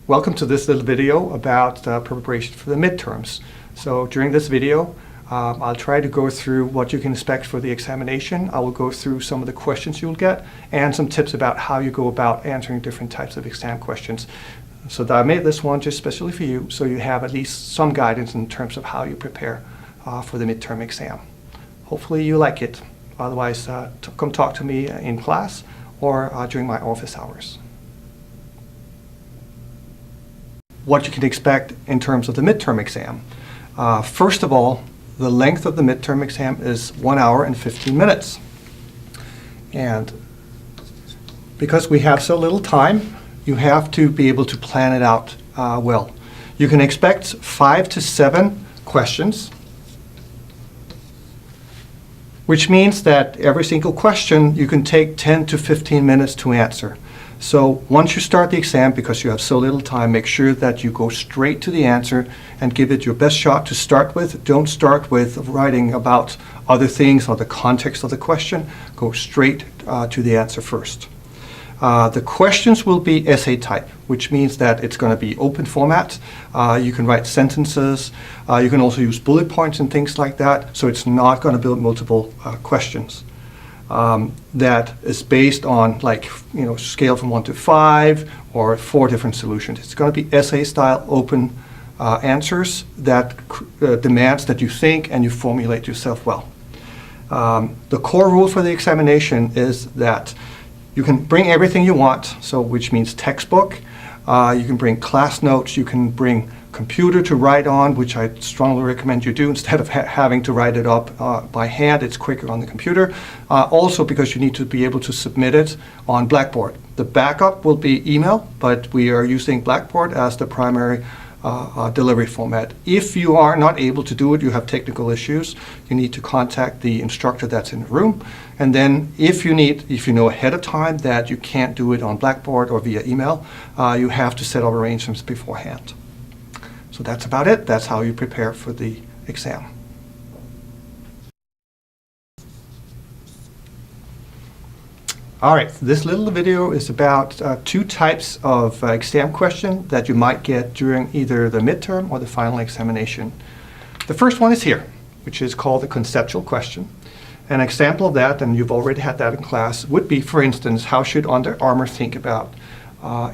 Welcome to this little video about preparation for the midterms. So during this video, I'll try to go through what you can expect for the examination. I will go through some of the questions you'll get and some tips about how you go about answering different types of exam questions. So that I made this one just specially for you, so you have at least some guidance in terms of how you prepare for the midterm exam. Hopefully you like it. Otherwise, come talk to me in class or during my office hours. What you can expect in terms of the midterm exam. First of all, the length of the midterm exam is 1 hour and 15 minutes. And because we have so little time, you have to be able to plan it out well. You can expect 5 to 7 questions, which means that every single question you can take 10 to 15 minutes to answer. So once you start the exam, because you have so little time, make sure that you go straight to the answer and give it your best shot to start with. Don't start with writing about other things or the context of the question. Go straight to the answer first. The questions will be essay type, which means that it's going to be open format. You can write sentences. You can also use bullet points and things like that. So it's not going to build multiple questions. That is based on, like, scale from 1 to 5 or 4 different solutions. It's going to be essay style open answers that demands that you think and you formulate yourself well. The core rule for the examination is that you can bring everything you want, so which means textbook. You can bring class notes. You can bring computer to write on, which I strongly recommend you do instead of having to write it up by hand. It's quicker on the computer. Also because you need to be able to submit it on Blackboard. The backup will be email, but we are using Blackboard as the primary delivery format. If you are not able to do it, you have technical issues, you need to contact the instructor that's in the room. And then if you know ahead of time that you can't do it on Blackboard or via email, you have to set up arrangements beforehand. So that's about it. That's how you prepare for the exam. All right, this little video is about 2 types of exam question that you might get during either the midterm or the final examination. The first one is here, which is called the conceptual question. An example of that, and you've already had that in class, would be, for instance, how should Under Armour think about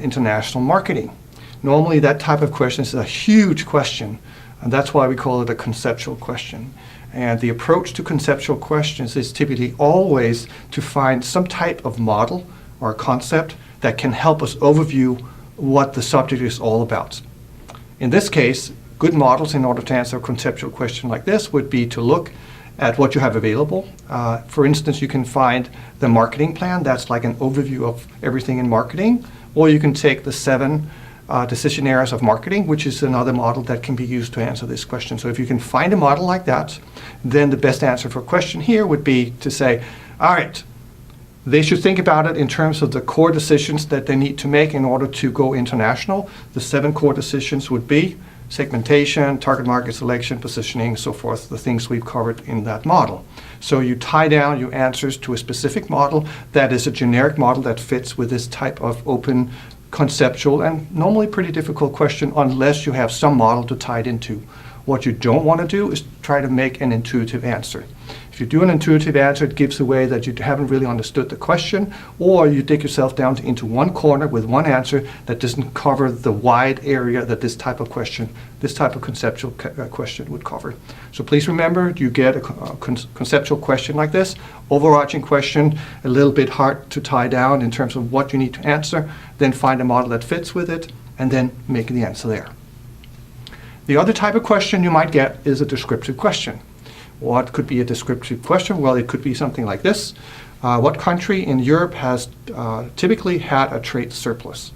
international marketing? Normally that type of question is a huge question, and that's why we call it a conceptual question. And the approach to conceptual questions is typically always to find some type of model or concept that can help us overview what the subject is all about. In this case, good models in order to answer a conceptual question like this would be to look at what you have available. For instance, you can find the marketing plan. That's like an overview of everything in marketing. Or you can take the 7 decision areas of marketing, which is another model that can be used to answer this question. So if you can find a model like that, then the best answer for a question here would be to say, all right, they should think about it in terms of the core decisions that they need to make in order to go international. The 7 core decisions would be segmentation, target market selection, positioning, so forth, the things we've covered in that model. So you tie down your answers to a specific model that is a generic model that fits with this type of open conceptual and normally pretty difficult question, unless you have some model to tie it into. What you don't want to do is try to make an intuitive answer. If you do an intuitive answer, it gives away that you haven't really understood the question, or you dig yourself down into one corner with one answer that doesn't cover the wide area that this type of question, this type of conceptual question would cover. So please remember, you get a conceptual question like this, overarching question, a little bit hard to tie down in terms of what you need to answer, then find a model that fits with it, and then make the answer there. The other type of question you might get is a descriptive question. What could be a descriptive question? Well, it could be something like this. What country in Europe has typically had a trade surplus?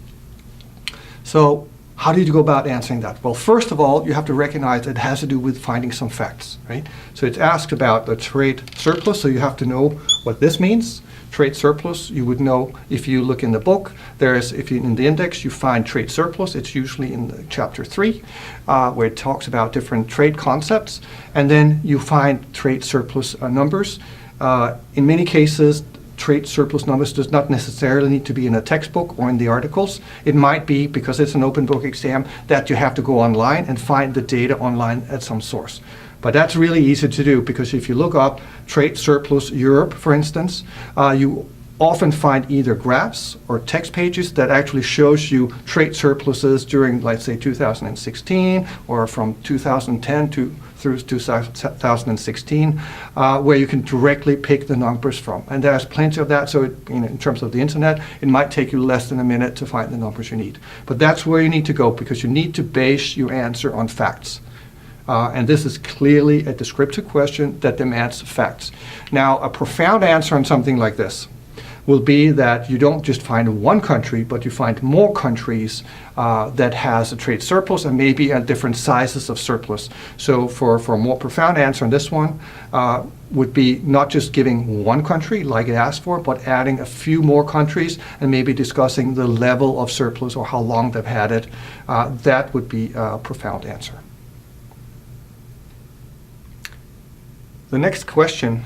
So how do you go about answering that? Well, first of all, you have to recognize that it has to do with finding some facts, right? So it's asked about the trade surplus, so you have to know what this means. Trade surplus, you would know if you look in the book. If you in the index you find trade surplus, it's usually in the chapter 3, where it talks about different trade concepts, and then you find trade surplus numbers. In many cases, trade surplus numbers does not necessarily need to be in a textbook or in the articles. It might be, because it's an open book exam, that you have to go online and find the data online at some source. But that's really easy to do, because if you look up trade surplus Europe, for instance, you often find either graphs or text pages that actually shows you trade surpluses during, let's say, 2016 or from 2010 through 2016, where you can directly pick the numbers from. And there's plenty of that, so in terms of the internet, it might take you less than a minute to find the numbers you need. But that's where you need to go, because you need to base your answer on facts. And this is clearly a descriptive question that demands facts. Now, a profound answer on something like this will be that you don't just find one country, but you find more countries that has a trade surplus and maybe at different sizes of surplus. So for a more profound answer on this one would be not just giving one country like it asked for, but adding a few more countries and maybe discussing the level of surplus or how long they've had it. That would be a profound answer. The next question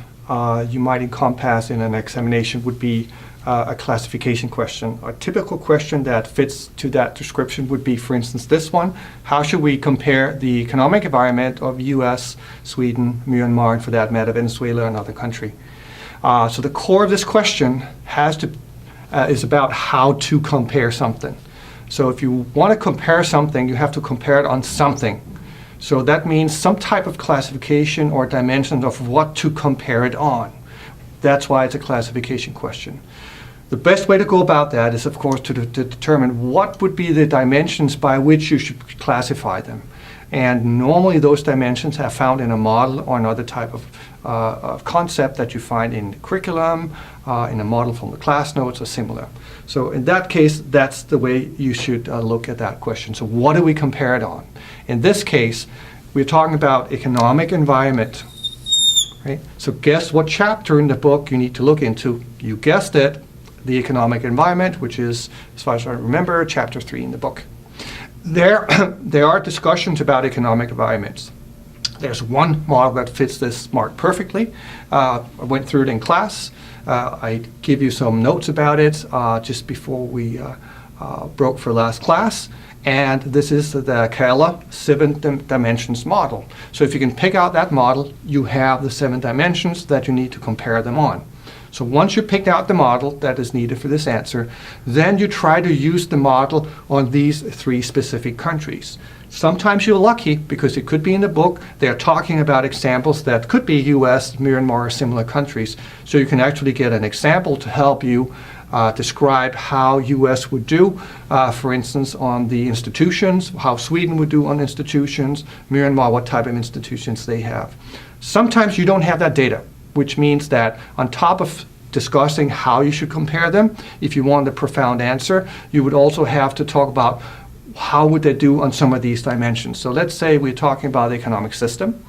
you might encompass in an examination would be a classification question. A typical question that fits to that description would be, for instance, this one: how should we compare the economic environment of US, Sweden, Myanmar, and for that matter, Venezuela, another country? So the core of this question is about how to compare something. So if you want to compare something, you have to compare it on something. So that means some type of classification or dimension of what to compare it on. That's why it's a classification question. The best way to go about that is, of course, to determine what would be the dimensions by which you should classify them. And normally those dimensions are found in a model or another type of concept that you find in the curriculum, in a model from the class notes or similar. So in that case, that's the way you should look at that question. So what do we compare it on? In this case, we're talking about economic environment. Right? So guess what chapter in the book you need to look into. You guessed it, the economic environment, which is, as far as I remember, chapter 3 in the book. There are discussions about economic environments. There's one model that fits this mark perfectly. I went through it in class. I give you some notes about it just before we broke for last class. And this is the Kala 7 dimensions model. So if you can pick out that model, you have the 7 dimensions that you need to compare them on. So once you picked out the model that is needed for this answer, then you try to use the model on these 3 specific countries. Sometimes you're lucky, because it could be in the book. They're talking about examples that could be US, Myanmar, or similar countries. So you can actually get an example to help you describe how US would do, for instance, on the institutions, how Sweden would do on institutions, Myanmar, what type of institutions they have. Sometimes you don't have that data, which means that on top of discussing how you should compare them, if you want a profound answer, you would also have to talk about how would they do on some of these dimensions. So let's say we're talking about the economic system.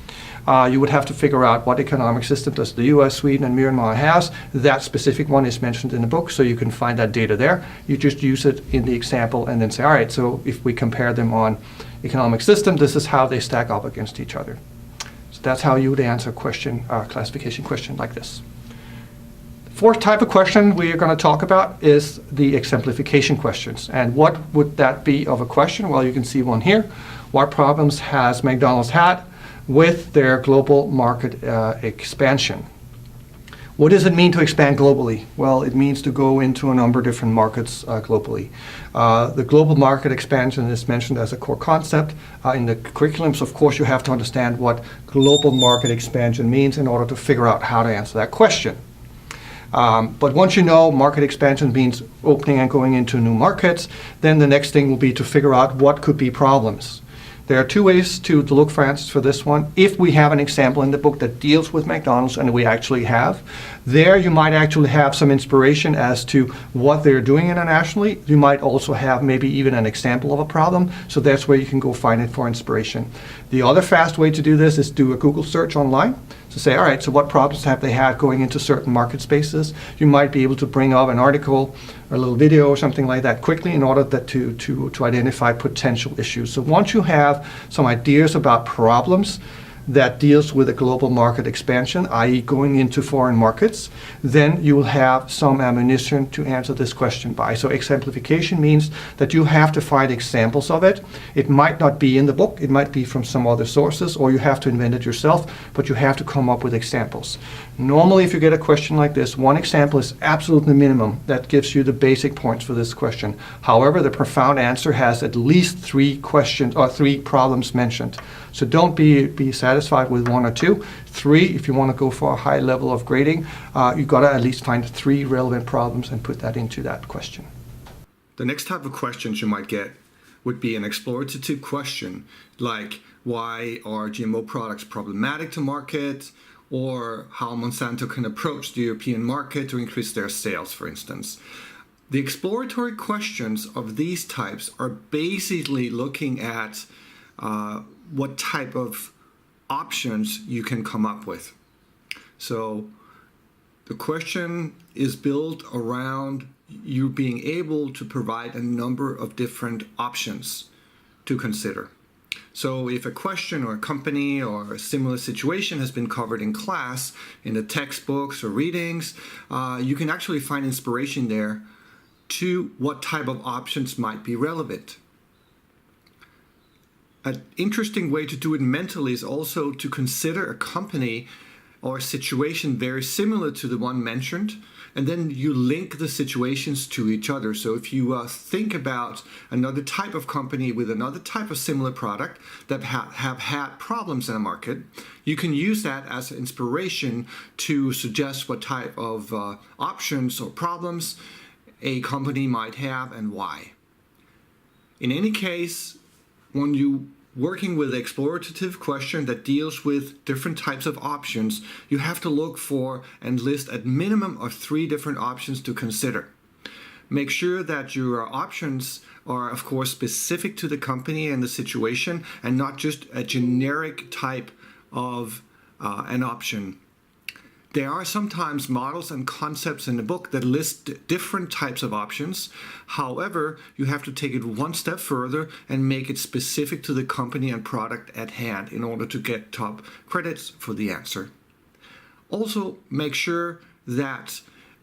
You would have to figure out what economic system does the US, Sweden, and Myanmar has. That specific one is mentioned in the book, so you can find that data there. You just use it in the example and then say, all right, so if we compare them on economic system, this is how they stack up against each other. So that's how you would answer a question, classification question like this. Fourth type of question we are going to talk about is the exemplification questions. And what would that be of a question? Well, you can see one here. What problems has McDonald's had with their global market expansion? What does it mean to expand globally? Well, it means to go into a number of different markets globally. The global market expansion is mentioned as a core concept in the curriculum. So of course you have to understand what global market expansion means in order to figure out how to answer that question. But once you know market expansion means opening and going into new markets, then the next thing will be to figure out what could be problems. There are 2 ways to look for answers for this one. If we have an example in the book that deals with McDonald's, and we actually have, there you might actually have some inspiration as to what they're doing internationally. You might also have maybe even an example of a problem, so that's where you can go find it for inspiration. The other fast way to do this is do a Google search online. So say, all right, so what problems have they had going into certain market spaces? You might be able to bring up an article or a little video or something like that quickly in order to identify potential issues. So once you have some ideas about problems, that deals with a global market expansion, i.e. going into foreign markets, then you will have some ammunition to answer this question by. So exemplification means that you have to find examples of it. It might not be in the book, it might be from some other sources, or you have to invent it yourself, but you have to come up with examples. Normally, if you get a question like this, one example is absolutely minimum. That gives you the basic points for this question. However, the profound answer has at least 3 questions or 3 problems mentioned. So don't be satisfied with 1 or 2. 3, if you want to go for a high level of grading, you've got to at least find 3 relevant problems and put that into that question. The next type of questions you might get would be an explorative question, like why are GMO products problematic to market, or how Monsanto can approach the European market to increase their sales, for instance. The exploratory questions of these types are basically looking at what type of options you can come up with. So the question is built around you being able to provide a number of different options to consider. So if a question or a company or a similar situation has been covered in class, in the textbooks or readings, you can actually find inspiration there to what type of options might be relevant. An interesting way to do it mentally is also to consider a company or a situation very similar to the one mentioned, and then you link the situations to each other. So if you think about another type of company with another type of similar product that have had problems in the market, you can use that as inspiration to suggest what type of options or problems a company might have and why. In any case, when you working with an explorative question that deals with different types of options, you have to look for and list at minimum of 3 different options to consider. Make sure that your options are, of course, specific to the company and the situation, and not just a generic type of an option. There are sometimes models and concepts in the book that list different types of options. However, you have to take it one step further and make it specific to the company and product at hand in order to get top credits for the answer. Also, make sure that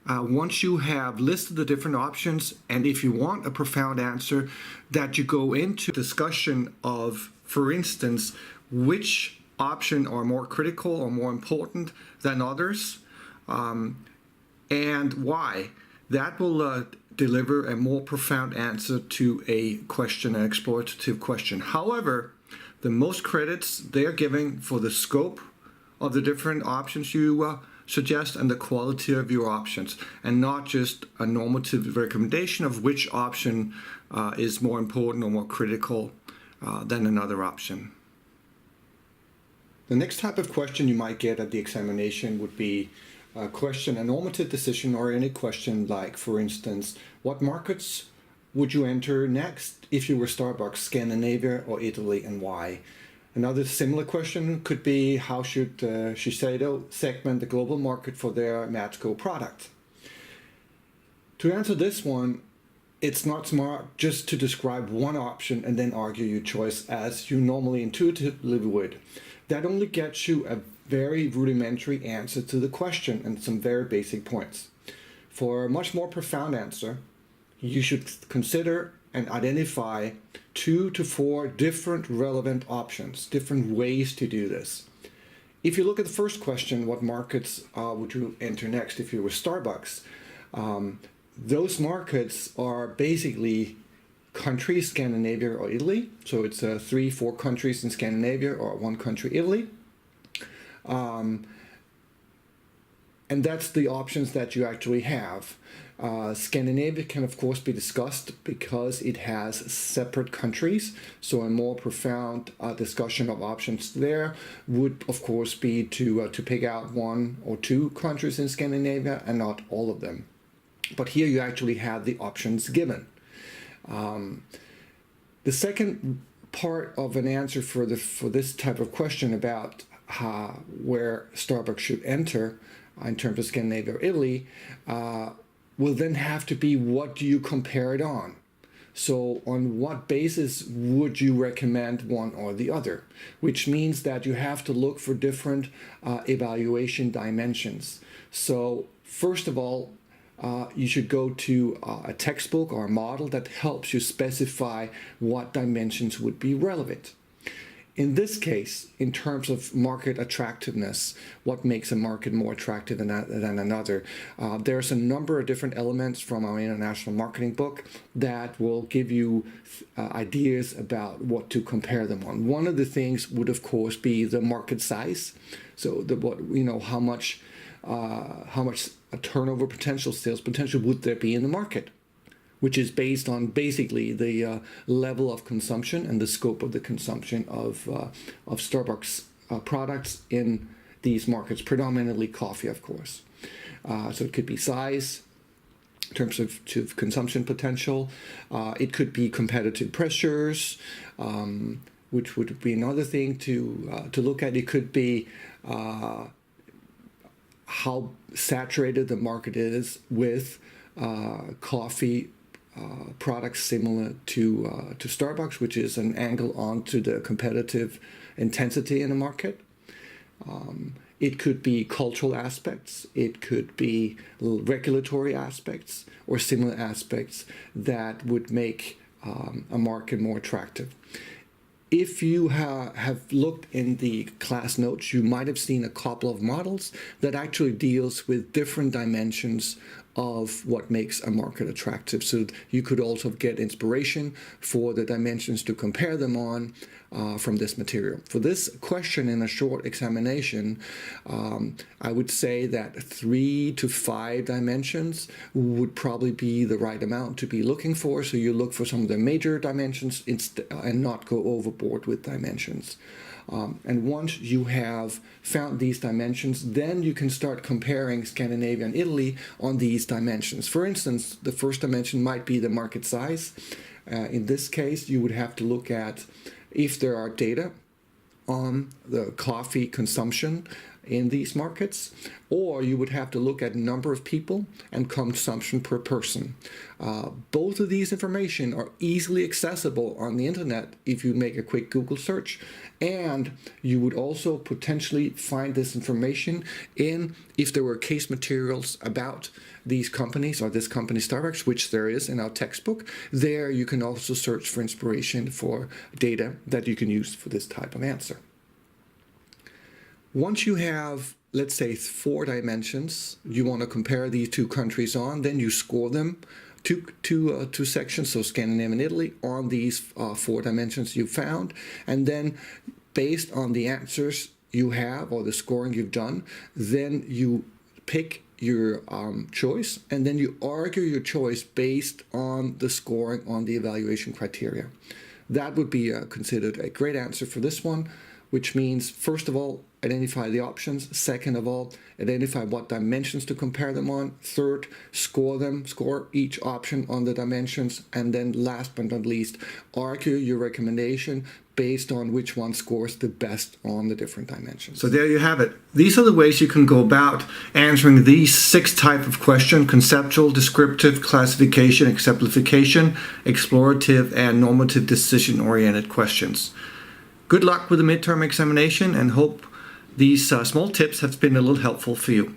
once you have listed the different options, and if you want a profound answer, that you go into discussion of, for instance, which option are more critical or more important than others, and why. That will deliver a more profound answer to a question, an explorative question. However, the most credits they're giving for the scope of the different options you suggest and the quality of your options, and not just a normative recommendation of which option is more important or more critical than another option. The next type of question you might get at the examination would be a question, a normative decision, or any question like, for instance, what markets would you enter next if you were Starbucks, Scandinavia or Italy, and why? Another similar question could be, how should Shiseido segment the global market for their Matco product? To answer this one, it's not smart just to describe one option and then argue your choice as you normally intuitively would. That only gets you a very rudimentary answer to the question and some very basic points. For a much more profound answer, you should consider and identify 2 to 4 different relevant options, different ways to do this. If you look at the first question, what markets would you enter next if you were Starbucks? Those markets are basically countries, Scandinavia or Italy. So it's 3-4 countries in Scandinavia or 1 country, Italy. And that's the options that you actually have. Scandinavia can of course be discussed because it has separate countries. So a more profound discussion of options there would of course be to pick out 1 or 2 countries in Scandinavia and not all of them. But here you actually have the options given. The second part of an answer for this type of question about where Starbucks should enter in terms of Scandinavia or Italy will then have to be, what do you compare it on? So on what basis would you recommend one or the other? Which means that you have to look for different evaluation dimensions. So first of all, you should go to a textbook or a model that helps you specify what dimensions would be relevant. In this case, in terms of market attractiveness, what makes a market more attractive than another, there's a number of different elements from our international marketing book that will give you ideas about what to compare them on. One of the things would, of course, be the market size. So how much a turnover potential, sales potential would there be in the market, which is based on basically the level of consumption and the scope of the consumption of Starbucks products in these markets, predominantly coffee, of course. So it could be size in terms of consumption potential. It could be competitive pressures, which would be another thing to look at. It could be how saturated the market is with coffee products similar to Starbucks, which is an angle onto the competitive intensity in the market. It could be cultural aspects, it could be regulatory aspects, or similar aspects that would make a market more attractive. If you have looked in the class notes, you might have seen a couple of models that actually deals with different dimensions of what makes a market attractive. So you could also get inspiration for the dimensions to compare them on from this material. For this question in a short examination, I would say that 3 to 5 dimensions would probably be the right amount to be looking for. So you look for some of the major dimensions and not go overboard with dimensions. And once you have found these dimensions, then you can start comparing Scandinavia and Italy on these dimensions. For instance, the first dimension might be the market size. In this case, you would have to look at if there are data on the coffee consumption in these markets, or you would have to look at number of people and consumption per person. Both of these information are easily accessible on the internet if you make a quick Google search, and you would also potentially find this information if there were case materials about these companies or this company Starbucks, which there is in our textbook. There you can also search for inspiration for data that you can use for this type of answer. Once you have, let's say, 4 dimensions you want to compare these 2 countries on, then you score them two sections, so Scandinavia and Italy, on these 4 dimensions you found. And then based on the answers you have or the scoring you've done, then you pick your choice, and then you argue your choice based on the scoring on the evaluation criteria. That would be considered a great answer for this one, which means, first of all, identify the options. Second of all, identify what dimensions to compare them on. Third, score each option on the dimensions. And then last but not least, argue your recommendation based on which one scores the best on the different dimensions. So there you have it. These are the ways you can go about answering these 6 types of questions: conceptual, descriptive, classification, exemplification, explorative, and normative decision-oriented questions. Good luck with the midterm examination, and hope these small tips have been a little helpful for you.